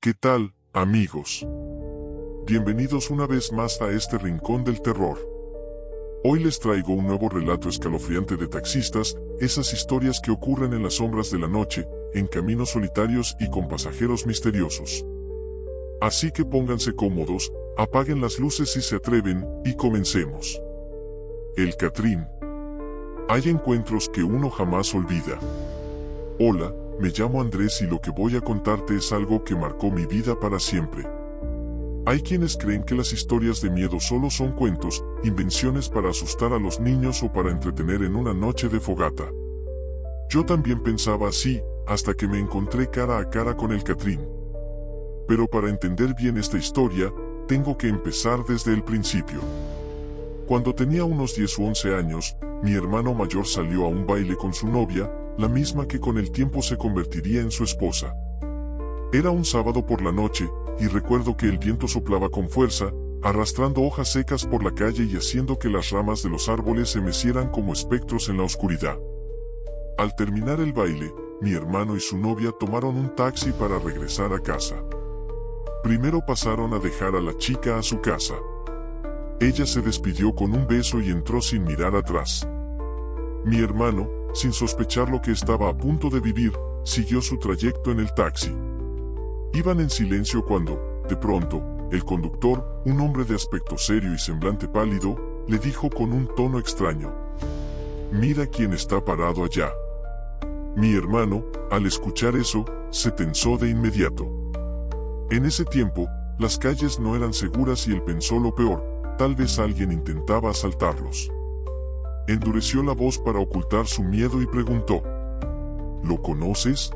¿Qué tal, amigos? Bienvenidos una vez más a este rincón del terror. Hoy les traigo un nuevo relato escalofriante de taxistas, esas historias que ocurren en las sombras de la noche, en caminos solitarios y con pasajeros misteriosos. Así que pónganse cómodos, apaguen las luces si se atreven, y comencemos. El Catrín. Hay encuentros que uno jamás olvida. Hola, me llamo Andrés y lo que voy a contarte es algo que marcó mi vida para siempre. Hay quienes creen que las historias de miedo solo son cuentos, invenciones para asustar a los niños o para entretener en una noche de fogata. Yo también pensaba así, hasta que me encontré cara a cara con el Catrín. Pero para entender bien esta historia, tengo que empezar desde el principio. Cuando tenía unos 10 u 11 años, mi hermano mayor salió a un baile con su novia, la misma que con el tiempo se convertiría en su esposa. Era un sábado por la noche, y recuerdo que el viento soplaba con fuerza, arrastrando hojas secas por la calle y haciendo que las ramas de los árboles se mecieran como espectros en la oscuridad. Al terminar el baile, mi hermano y su novia tomaron un taxi para regresar a casa. Primero pasaron a dejar a la chica a su casa. Ella se despidió con un beso y entró sin mirar atrás. Mi hermano, sin sospechar lo que estaba a punto de vivir, siguió su trayecto en el taxi. Iban en silencio cuando, de pronto, el conductor, un hombre de aspecto serio y semblante pálido, le dijo con un tono extraño: «Mira quién está parado allá». Mi hermano, al escuchar eso, se tensó de inmediato. En ese tiempo, las calles no eran seguras y él pensó lo peor, tal vez alguien intentaba asaltarlos. Endureció la voz para ocultar su miedo y preguntó: «¿Lo conoces?».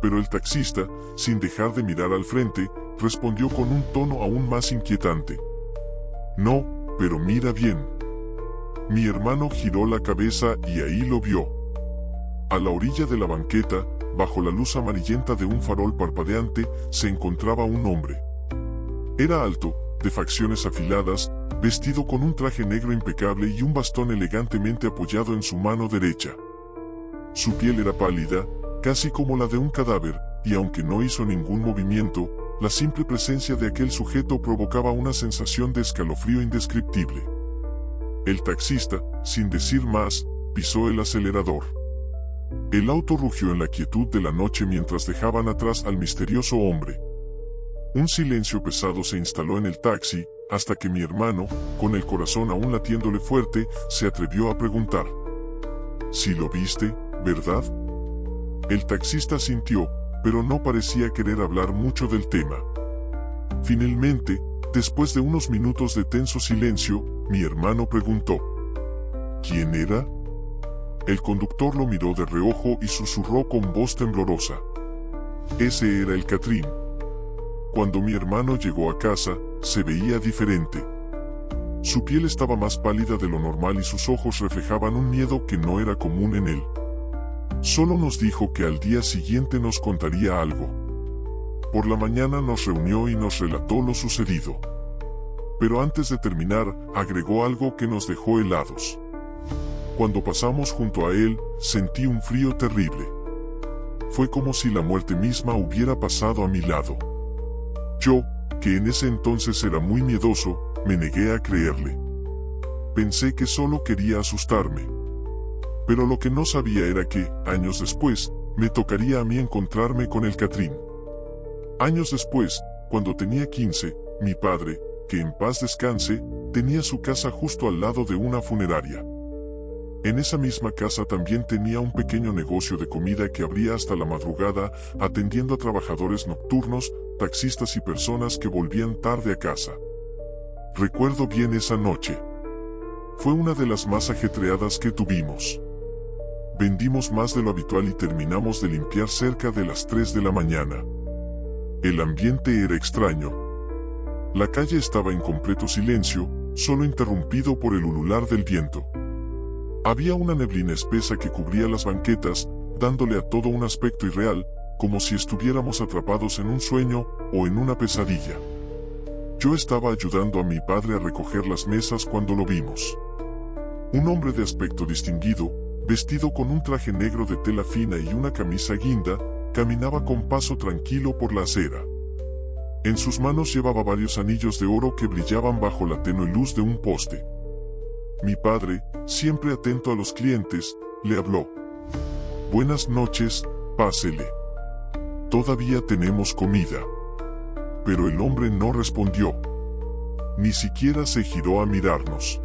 Pero el taxista, sin dejar de mirar al frente, respondió con un tono aún más inquietante: «No, pero mira bien». Mi hermano giró la cabeza y ahí lo vio. A la orilla de la banqueta, bajo la luz amarillenta de un farol parpadeante, se encontraba un hombre. Era alto, de facciones afiladas, vestido con un traje negro impecable y un bastón elegantemente apoyado en su mano derecha. Su piel era pálida, casi como la de un cadáver, y aunque no hizo ningún movimiento, la simple presencia de aquel sujeto provocaba una sensación de escalofrío indescriptible. El taxista, sin decir más, pisó el acelerador. El auto rugió en la quietud de la noche mientras dejaban atrás al misterioso hombre. Un silencio pesado se instaló en el taxi, hasta que mi hermano, con el corazón aún latiéndole fuerte, se atrevió a preguntar: «¿Sí lo viste, verdad?». El taxista asintió, pero no parecía querer hablar mucho del tema. Finalmente, después de unos minutos de tenso silencio, mi hermano preguntó: «¿Quién era?». El conductor lo miró de reojo y susurró con voz temblorosa: «Ese era el Catrín». Cuando mi hermano llegó a casa, se veía diferente. Su piel estaba más pálida de lo normal y sus ojos reflejaban un miedo que no era común en él. Solo nos dijo que al día siguiente nos contaría algo. Por la mañana nos reunió y nos relató lo sucedido. Pero antes de terminar, agregó algo que nos dejó helados. Cuando pasamos junto a él, sentí un frío terrible. Fue como si la muerte misma hubiera pasado a mi lado. Yo, que en ese entonces era muy miedoso, me negué a creerle. Pensé que solo quería asustarme. Pero lo que no sabía era que, años después, me tocaría a mí encontrarme con el Catrín. Años después, cuando tenía 15, mi padre, que en paz descanse, tenía su casa justo al lado de una funeraria. En esa misma casa también tenía un pequeño negocio de comida que abría hasta la madrugada, atendiendo a trabajadores nocturnos, taxistas y personas que volvían tarde a casa. Recuerdo bien esa noche. Fue una de las más ajetreadas que tuvimos. Vendimos más de lo habitual y terminamos de limpiar cerca de las 3 de la mañana. El ambiente era extraño. La calle estaba en completo silencio, solo interrumpido por el ulular del viento. Había una neblina espesa que cubría las banquetas, dándole a todo un aspecto irreal, como si estuviéramos atrapados en un sueño o en una pesadilla. Yo estaba ayudando a mi padre a recoger las mesas cuando lo vimos. Un hombre de aspecto distinguido, vestido con un traje negro de tela fina y una camisa guinda, caminaba con paso tranquilo por la acera. En sus manos llevaba varios anillos de oro que brillaban bajo la tenue luz de un poste. Mi padre, siempre atento a los clientes, le habló. «Buenas noches, pásele. Todavía tenemos comida». Pero el hombre no respondió. Ni siquiera se giró a mirarnos.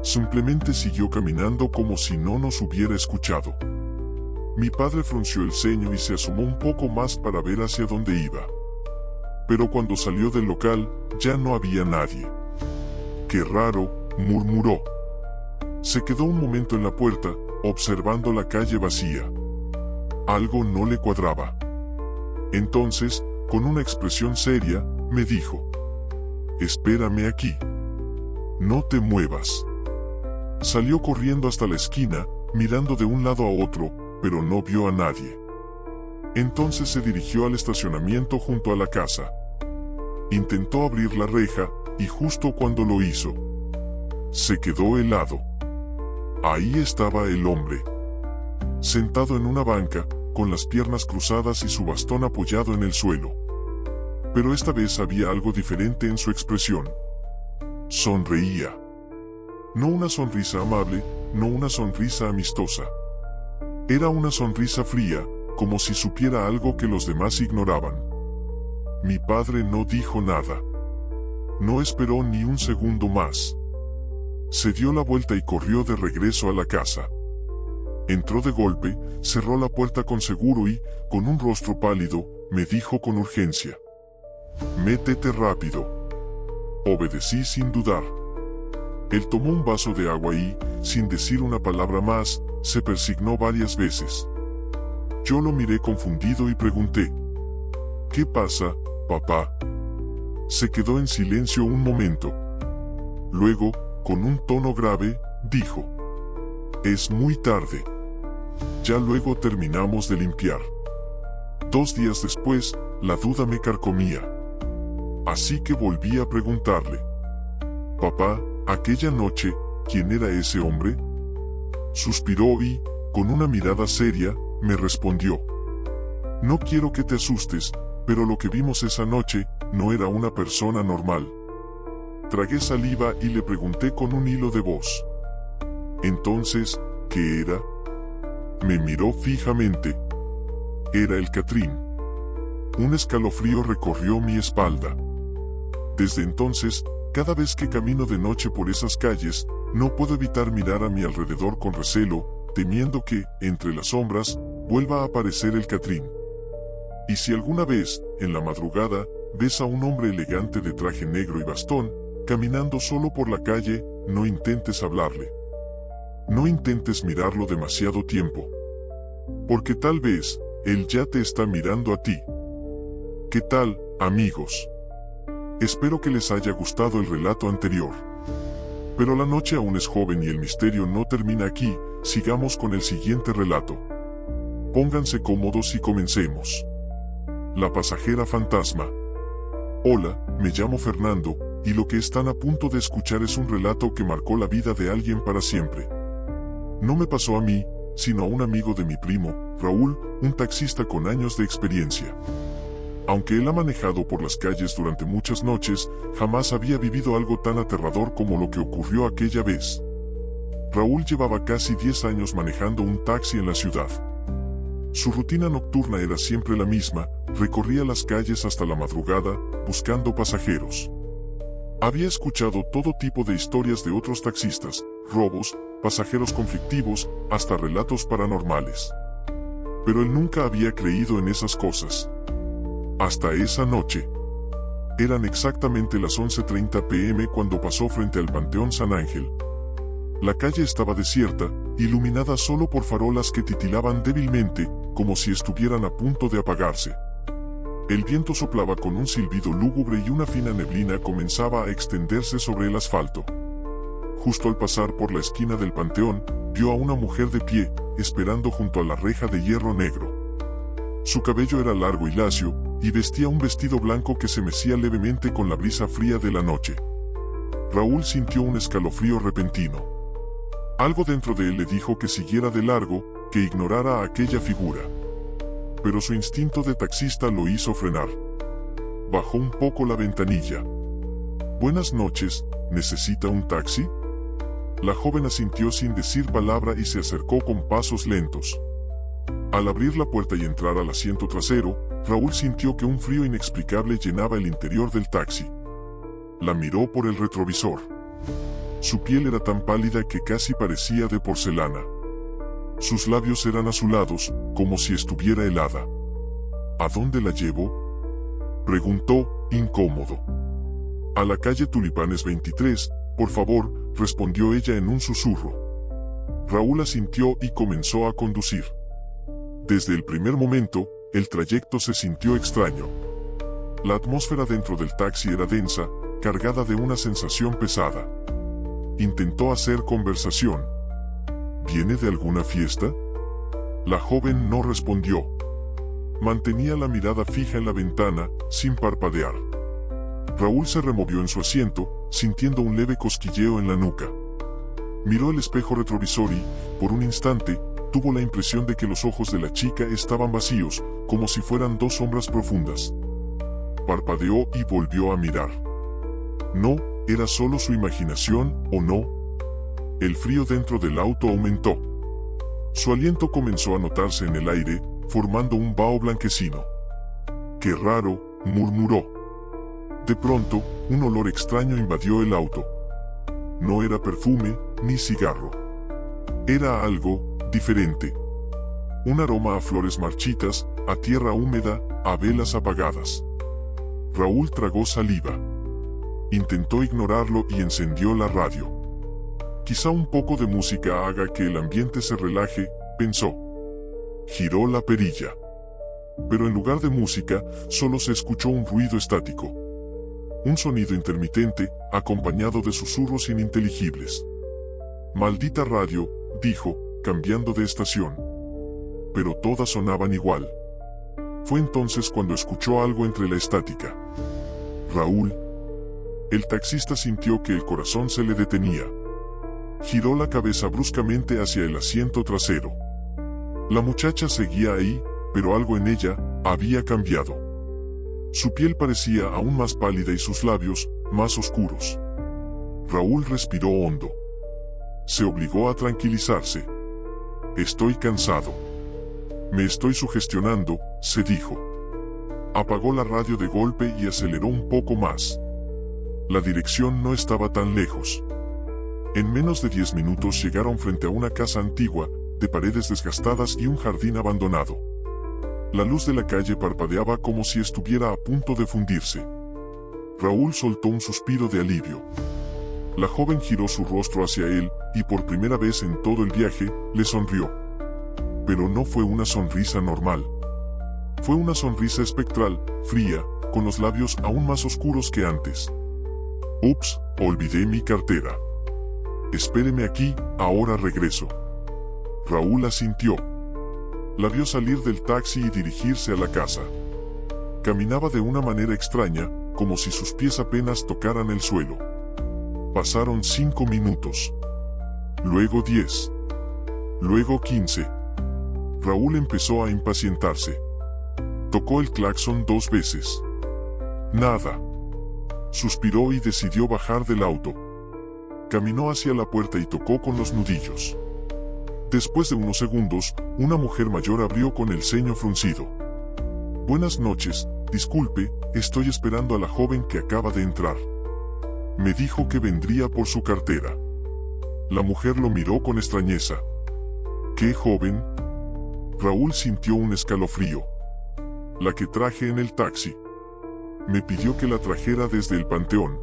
Simplemente siguió caminando como si no nos hubiera escuchado. Mi padre frunció el ceño y se asomó un poco más para ver hacia dónde iba. Pero cuando salió del local, ya no había nadie. «Qué raro», murmuró. Se quedó un momento en la puerta, observando la calle vacía. Algo no le cuadraba. Entonces, con una expresión seria, me dijo: «Espérame aquí. No te muevas». Salió corriendo hasta la esquina, mirando de un lado a otro, pero no vio a nadie. Entonces se dirigió al estacionamiento junto a la casa. Intentó abrir la reja, y justo cuando lo hizo, se quedó helado. Ahí estaba el hombre, sentado en una banca, con las piernas cruzadas y su bastón apoyado en el suelo. Pero esta vez había algo diferente en su expresión. Sonreía. No una sonrisa amable, no una sonrisa amistosa. Era una sonrisa fría, como si supiera algo que los demás ignoraban. Mi padre no dijo nada. No esperó ni un segundo más. Se dio la vuelta y corrió de regreso a la casa. Entró de golpe, cerró la puerta con seguro y, con un rostro pálido, me dijo con urgencia: «Métete rápido». Obedecí sin dudar. Él tomó un vaso de agua y, sin decir una palabra más, se persignó varias veces. Yo lo miré confundido y pregunté: «¿Qué pasa, papá?». Se quedó en silencio un momento. Luego, con un tono grave, dijo: «Es muy tarde. Ya luego terminamos de limpiar». 2 días después, la duda me carcomía. Así que volví a preguntarle: «Papá, aquella noche, ¿quién era ese hombre?». Suspiró y, con una mirada seria, me respondió: «No quiero que te asustes, pero lo que vimos esa noche, no era una persona normal». Tragué saliva y le pregunté con un hilo de voz: «Entonces, ¿qué era?». Me miró fijamente. Era el Catrín. Un escalofrío recorrió mi espalda. Desde entonces, cada vez que camino de noche por esas calles, no puedo evitar mirar a mi alrededor con recelo, temiendo que, entre las sombras, vuelva a aparecer el Catrín. Y si alguna vez, en la madrugada, ves a un hombre elegante de traje negro y bastón, caminando solo por la calle, no intentes hablarle. No intentes mirarlo demasiado tiempo. Porque tal vez, él ya te está mirando a ti. ¿Qué tal, amigos? Espero que les haya gustado el relato anterior. Pero la noche aún es joven y el misterio no termina aquí. Sigamos con el siguiente relato. Pónganse cómodos y comencemos. La pasajera fantasma. Hola, me llamo Fernando, y lo que están a punto de escuchar es un relato que marcó la vida de alguien para siempre. No me pasó a mí, sino a un amigo de mi primo, Raúl, un taxista con años de experiencia. Aunque él ha manejado por las calles durante muchas noches, jamás había vivido algo tan aterrador como lo que ocurrió aquella vez. Raúl llevaba casi 10 años manejando un taxi en la ciudad. Su rutina nocturna era siempre la misma: recorría las calles hasta la madrugada, buscando pasajeros. Había escuchado todo tipo de historias de otros taxistas: robos, pasajeros conflictivos, hasta relatos paranormales. Pero él nunca había creído en esas cosas. Hasta esa noche. Eran exactamente las 11:30 p.m. cuando pasó frente al Panteón San Ángel. La calle estaba desierta, iluminada solo por farolas que titilaban débilmente, como si estuvieran a punto de apagarse. El viento soplaba con un silbido lúgubre y una fina neblina comenzaba a extenderse sobre el asfalto. Justo al pasar por la esquina del panteón, vio a una mujer de pie, esperando junto a la reja de hierro negro. Su cabello era largo y lacio, y vestía un vestido blanco que se mecía levemente con la brisa fría de la noche. Raúl sintió un escalofrío repentino. Algo dentro de él le dijo que siguiera de largo, que ignorara a aquella figura. Pero su instinto de taxista lo hizo frenar. bajó un poco la ventanilla. «Buenas noches, ¿necesita un taxi?». La joven asintió sin decir palabra y se acercó con pasos lentos. Al abrir la puerta y entrar al asiento trasero, Raúl sintió que un frío inexplicable llenaba el interior del taxi. La miró por el retrovisor. Su piel era tan pálida que casi parecía de porcelana. Sus labios eran azulados, como si estuviera helada. «¿A dónde la llevo?», preguntó, incómodo. «A la calle Tulipanes 23, por favor», respondió ella en un susurro. Raúl asintió y comenzó a conducir. Desde el primer momento, el trayecto se sintió extraño. La atmósfera dentro del taxi era densa, cargada de una sensación pesada. Intentó hacer conversación. «¿Viene de alguna fiesta?». La joven no respondió. Mantenía la mirada fija en la ventana, sin parpadear. Raúl se removió en su asiento, sintiendo un leve cosquilleo en la nuca. Miró el espejo retrovisor y, por un instante, tuvo la impresión de que los ojos de la chica estaban vacíos, como si fueran dos sombras profundas. Parpadeó y volvió a mirar. No, ¿era solo su imaginación, o no? El frío dentro del auto aumentó. Su aliento comenzó a notarse en el aire, formando un vaho blanquecino. «Qué raro», murmuró. De pronto, un olor extraño invadió el auto. No era perfume, ni cigarro. Era algo diferente. Un aroma a flores marchitas, a tierra húmeda, a velas apagadas. Raúl tragó saliva. Intentó ignorarlo y encendió la radio. «Quizá un poco de música haga que el ambiente se relaje», pensó. Giró la perilla. Pero en lugar de música, solo se escuchó un ruido estático. Un sonido intermitente, acompañado de susurros ininteligibles. «Maldita radio», dijo, cambiando de estación. Pero todas sonaban igual. Fue entonces cuando escuchó algo entre la estática. «Raúl». El taxista sintió que el corazón se le detenía. Giró la cabeza bruscamente hacia el asiento trasero. La muchacha seguía ahí, pero algo en ella había cambiado. Su piel parecía aún más pálida y sus labios, más oscuros. Raúl respiró hondo. Se obligó a tranquilizarse. «Estoy cansado. Me estoy sugestionando», se dijo. Apagó la radio de golpe y aceleró un poco más. La dirección no estaba tan lejos. En menos de 10 minutos llegaron frente a una casa antigua, de paredes desgastadas y un jardín abandonado. La luz de la calle parpadeaba como si estuviera a punto de fundirse. Raúl soltó un suspiro de alivio. La joven giró su rostro hacia él, y por primera vez en todo el viaje, le sonrió. Pero no fue una sonrisa normal. Fue una sonrisa espectral, fría, con los labios aún más oscuros que antes. «Ups, olvidé mi cartera. Espéreme aquí, ahora regreso». Raúl asintió. La vio salir del taxi y dirigirse a la casa. Caminaba de una manera extraña, como si sus pies apenas tocaran el suelo. Pasaron 5 minutos. Luego 10. Luego 15. Raúl empezó a impacientarse. Tocó el claxon 2 veces. Nada. Suspiró y decidió bajar del auto. Caminó hacia la puerta y tocó con los nudillos. Después de unos segundos, una mujer mayor abrió con el ceño fruncido. «Buenas noches, disculpe, estoy esperando a la joven que acaba de entrar. Me dijo que vendría por su cartera». La mujer lo miró con extrañeza. «¿Qué joven?». Raúl sintió un escalofrío. «La que traje en el taxi. Me pidió que la trajera desde el panteón».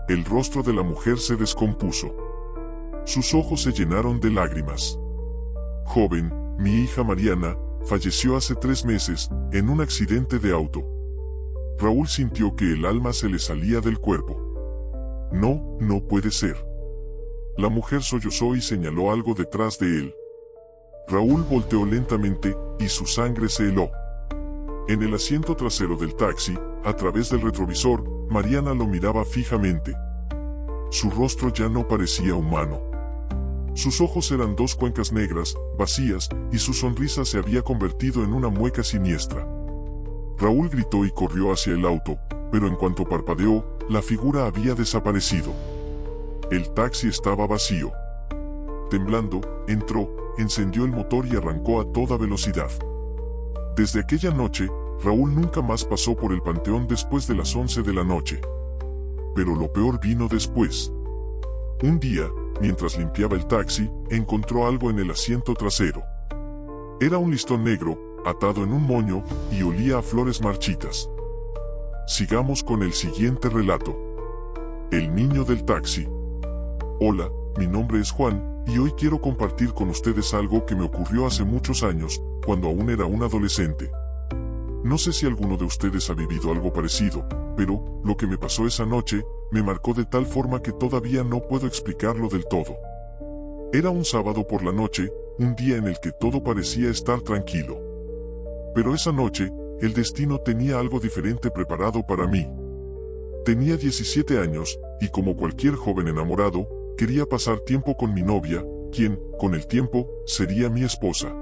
El rostro de la mujer se descompuso. Sus ojos se llenaron de lágrimas. «Joven, mi hija Mariana, falleció hace 3 meses, en un accidente de auto». Raúl sintió que el alma se le salía del cuerpo. «No, no puede ser». La mujer sollozó y señaló algo detrás de él. Raúl volteó lentamente, y su sangre se heló. En el asiento trasero del taxi, a través del retrovisor, Mariana lo miraba fijamente. Su rostro ya no parecía humano. Sus ojos eran 2 cuencas negras, vacías, y su sonrisa se había convertido en una mueca siniestra. Raúl gritó y corrió hacia el auto, pero en cuanto parpadeó, la figura había desaparecido. El taxi estaba vacío. Temblando, entró, encendió el motor y arrancó a toda velocidad. Desde aquella noche, Raúl nunca más pasó por el panteón después de las 11 de la noche. Pero lo peor vino después. Un día, mientras limpiaba el taxi, encontró algo en el asiento trasero. Era un listón negro, atado en un moño, y olía a flores marchitas. Sigamos con el siguiente relato. El niño del taxi. Hola, mi nombre es Juan, y hoy quiero compartir con ustedes algo que me ocurrió hace muchos años, cuando aún era un adolescente. No sé si alguno de ustedes ha vivido algo parecido, pero lo que me pasó esa noche me marcó de tal forma que todavía no puedo explicarlo del todo. Era un sábado por la noche, un día en el que todo parecía estar tranquilo. Pero esa noche, el destino tenía algo diferente preparado para mí. Tenía 17 años, y como cualquier joven enamorado, quería pasar tiempo con mi novia, quien, con el tiempo, sería mi esposa.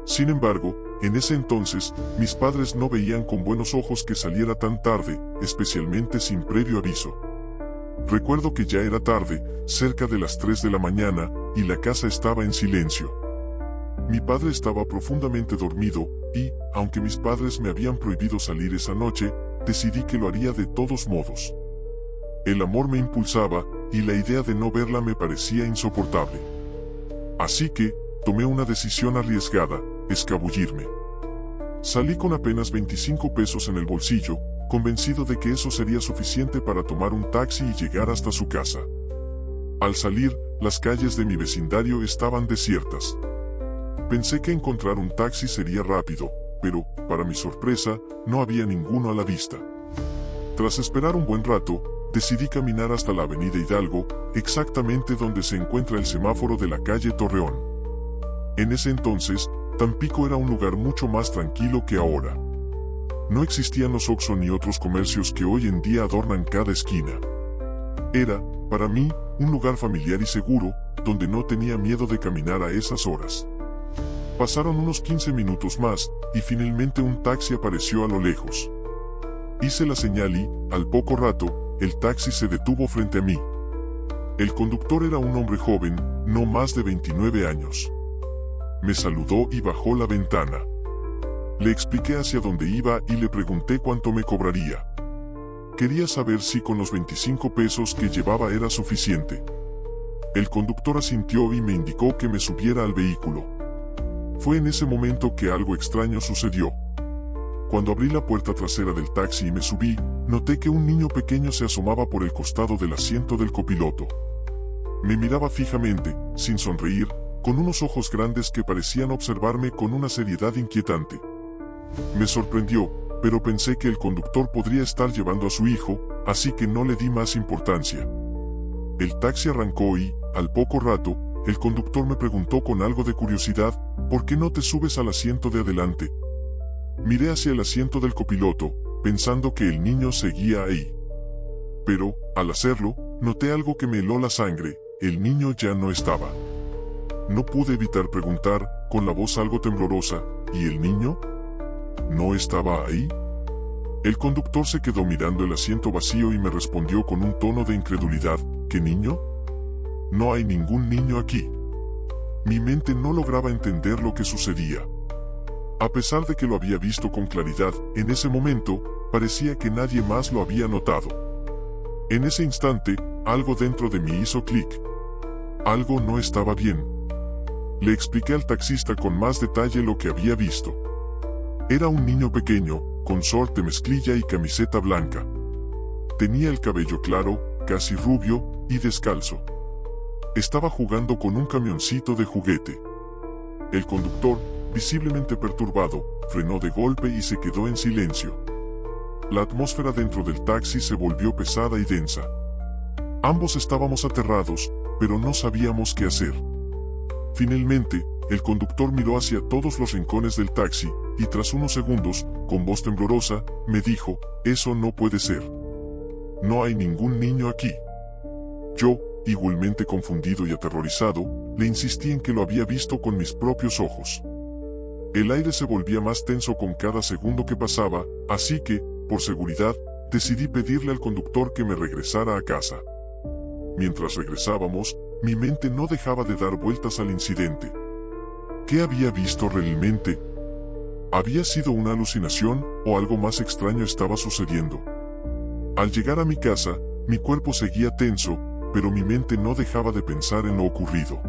Sin embargo, en ese entonces, mis padres no veían con buenos ojos que saliera tan tarde, especialmente sin previo aviso. Recuerdo que ya era tarde, cerca de las 3 de la mañana, y la casa estaba en silencio. Mi padre estaba profundamente dormido, y, aunque mis padres me habían prohibido salir esa noche, decidí que lo haría de todos modos. El amor me impulsaba, y la idea de no verla me parecía insoportable. Así que, tomé una decisión arriesgada: escabullirme. Salí con apenas 25 pesos en el bolsillo, convencido de que eso sería suficiente para tomar un taxi y llegar hasta su casa. Al salir, las calles de mi vecindario estaban desiertas. Pensé que encontrar un taxi sería rápido, pero, para mi sorpresa, no había ninguno a la vista. Tras esperar un buen rato, decidí caminar hasta la avenida Hidalgo, exactamente donde se encuentra el semáforo de la calle Torreón. En ese entonces, Tampico era un lugar mucho más tranquilo que ahora. No existían los Oxxo ni otros comercios que hoy en día adornan cada esquina. Era, para mí, un lugar familiar y seguro, donde no tenía miedo de caminar a esas horas. Pasaron unos 15 minutos más, y finalmente un taxi apareció a lo lejos. Hice la señal y, al poco rato, el taxi se detuvo frente a mí. El conductor era un hombre joven, no más de 29 años. Me saludó y bajó la ventana. Le expliqué hacia dónde iba y le pregunté cuánto me cobraría. Quería saber si con los 25 pesos que llevaba era suficiente. El conductor asintió y me indicó que me subiera al vehículo. Fue en ese momento que algo extraño sucedió. Cuando abrí la puerta trasera del taxi y me subí, noté que un niño pequeño se asomaba por el costado del asiento del copiloto. Me miraba fijamente, sin sonreír, con unos ojos grandes que parecían observarme con una seriedad inquietante. Me sorprendió, pero pensé que el conductor podría estar llevando a su hijo, así que no le di más importancia. El taxi arrancó y, al poco rato, el conductor me preguntó con algo de curiosidad: ¿por qué no te subes al asiento de adelante? Miré hacia el asiento del copiloto, pensando que el niño seguía ahí. Pero, al hacerlo, noté algo que me heló la sangre: el niño ya no estaba. No pude evitar preguntar, con la voz algo temblorosa: ¿y el niño? ¿No estaba ahí? El conductor se quedó mirando el asiento vacío y me respondió con un tono de incredulidad: ¿qué niño? No hay ningún niño aquí. Mi mente no lograba entender lo que sucedía. A pesar de que lo había visto con claridad, en ese momento, parecía que nadie más lo había notado. En ese instante, algo dentro de mí hizo clic. Algo no estaba bien. Le expliqué al taxista con más detalle lo que había visto. Era un niño pequeño, con short de mezclilla y camiseta blanca. Tenía el cabello claro, casi rubio, y descalzo. Estaba jugando con un camioncito de juguete. El conductor, visiblemente perturbado, frenó de golpe y se quedó en silencio. La atmósfera dentro del taxi se volvió pesada y densa. Ambos estábamos aterrados, pero no sabíamos qué hacer. Finalmente, el conductor miró hacia todos los rincones del taxi, y tras unos segundos, con voz temblorosa, me dijo: «Eso no puede ser. No hay ningún niño aquí». Yo, igualmente confundido y aterrorizado, le insistí en que lo había visto con mis propios ojos. El aire se volvía más tenso con cada segundo que pasaba, así que, por seguridad, decidí pedirle al conductor que me regresara a casa. Mientras regresábamos, mi mente no dejaba de dar vueltas al incidente. ¿Qué había visto realmente? ¿Había sido una alucinación o algo más extraño estaba sucediendo? Al llegar a mi casa, mi cuerpo seguía tenso, pero mi mente no dejaba de pensar en lo ocurrido.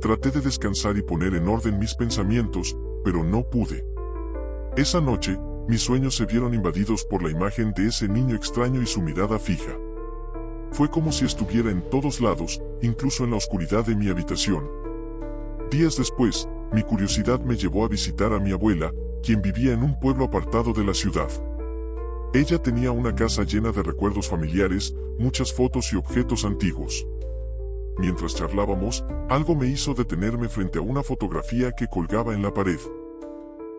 Traté de descansar y poner en orden mis pensamientos, pero no pude. Esa noche, mis sueños se vieron invadidos por la imagen de ese niño extraño y su mirada fija. Fue como si estuviera en todos lados, incluso en la oscuridad de mi habitación. Días después, mi curiosidad me llevó a visitar a mi abuela, quien vivía en un pueblo apartado de la ciudad. Ella tenía una casa llena de recuerdos familiares, muchas fotos y objetos antiguos. Mientras charlábamos, algo me hizo detenerme frente a una fotografía que colgaba en la pared.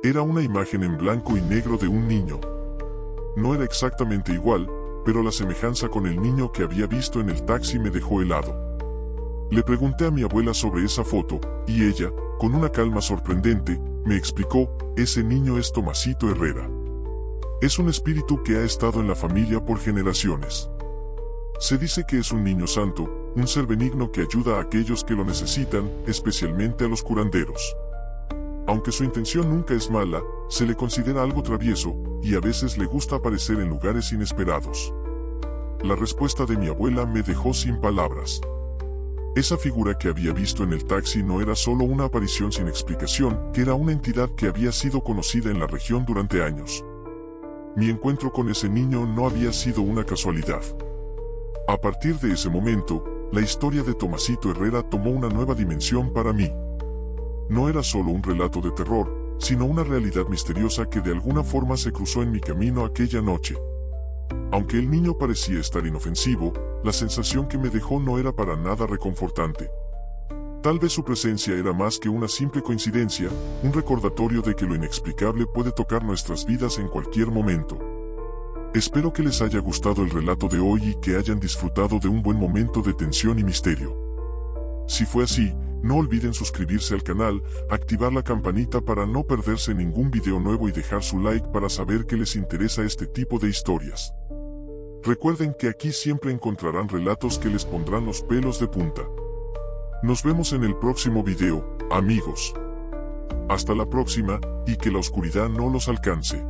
Era una imagen en blanco y negro de un niño. No era exactamente igual, pero la semejanza con el niño que había visto en el taxi me dejó helado. Le pregunté a mi abuela sobre esa foto, y ella, con una calma sorprendente, me explicó: ese niño es Tomasito Herrera. Es un espíritu que ha estado en la familia por generaciones. Se dice que es un niño santo, un ser benigno que ayuda a aquellos que lo necesitan, especialmente a los curanderos. Aunque su intención nunca es mala, se le considera algo travieso, y a veces le gusta aparecer en lugares inesperados. La respuesta de mi abuela me dejó sin palabras. Esa figura que había visto en el taxi no era solo una aparición sin explicación, que era una entidad que había sido conocida en la región durante años. Mi encuentro con ese niño no había sido una casualidad. A partir de ese momento, la historia de Tomasito Herrera tomó una nueva dimensión para mí. No era solo un relato de terror, sino una realidad misteriosa que de alguna forma se cruzó en mi camino aquella noche. Aunque el niño parecía estar inofensivo, la sensación que me dejó no era para nada reconfortante. Tal vez su presencia era más que una simple coincidencia, un recordatorio de que lo inexplicable puede tocar nuestras vidas en cualquier momento. Espero que les haya gustado el relato de hoy y que hayan disfrutado de un buen momento de tensión y misterio. Si fue así, no olviden suscribirse al canal, activar la campanita para no perderse ningún video nuevo y dejar su like para saber que les interesa este tipo de historias. Recuerden que aquí siempre encontrarán relatos que les pondrán los pelos de punta. Nos vemos en el próximo video, amigos. Hasta la próxima, y que la oscuridad no los alcance.